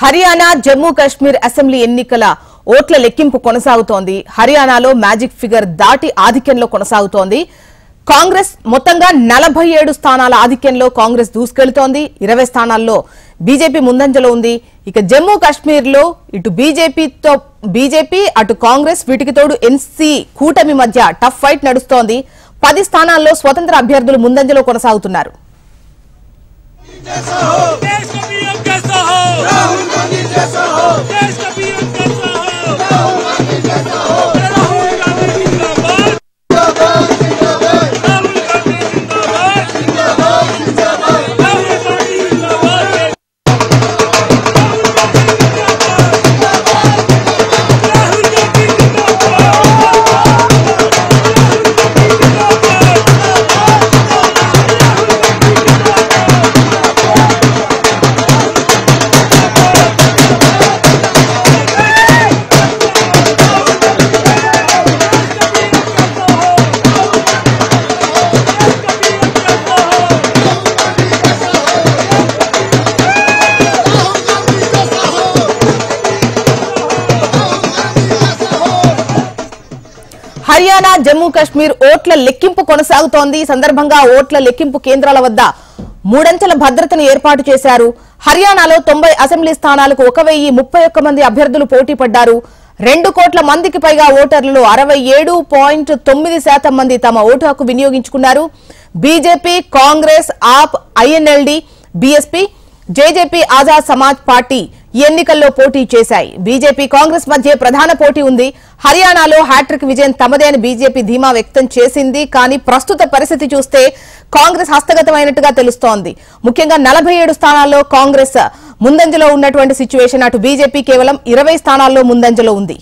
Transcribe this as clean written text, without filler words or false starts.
Haryana Jammu Kashmir assembly ఎన్నికల ఓట్ల లెక్కింపు కొనసాగుతోంది. హర్యానాలో మ్యాజిక్ ఫిగర్ దాటి ఆధిక్యంలో కొనసాగుతోంది. కాంగ్రెస్ మొత్తంగా 47 స్థానాల ఆధిక్యంలో కాంగ్రెస్ దూసుకెళ్తోంది. 20 స్థానాల్లో బీజేపీ ముందంజలో ఉంది. ఇక జమ్మూ కాశ్మీర్ లో ఇటు బీజేపీ అటు కాంగ్రెస్ వీటికి తోడు ఎన్సీ కూటమి మధ్య టఫ్ ఫైట్ నడుస్తోంది. 10 స్థానాల్లో స్వతంత్ర అభ్యర్థులు ముందంజలో కొనసాగుతున్నారు. హర్యానా జమ్మూ కాశ్మీర్ ఓట్ల లెక్కింపు కొనసాగుతోంది. ఈ సందర్భంగా ఓట్ల లెక్కింపు కేంద్రాల వద్ద 3 అంచెల భద్రతను ఏర్పాటు చేశారు. హర్యానాలో 90 అసెంబ్లీ స్థానాలకు 1031 మంది అభ్యర్థులు పోటీ పడ్డారు. 2 కోట్ల మందికి పైగా ఓటర్లలో 67.9% మంది తమ ఓటు హక్కు వినియోగించుకున్నారు. BJP, Congress, AAP, INLD, BSP, JJP, Azad Samaj party ఈ ఎన్నికల్లో పోటీ చేశాయి. బీజేపీ, కాంగ్రెస్ మధ్య ప్రధాన పోటీ ఉంది. హర్యానాలో హ్యాట్రిక్ విజయం తమదే అని బీజేపీ ధీమా వ్యక్తం చేసింది. కానీ ప్రస్తుత పరిస్థితి చూస్తే కాంగ్రెస్ హస్తగతమైనట్టుగా తెలుస్తోంది. ముఖ్యంగా 47 స్థానాల్లో కాంగ్రెస్ ముందంజలో ఉన్నటువంటి సిచ్యువేషన్. అటు బీజేపీ కేవలం 20 స్థానాల్లో ముందంజలో ఉంది.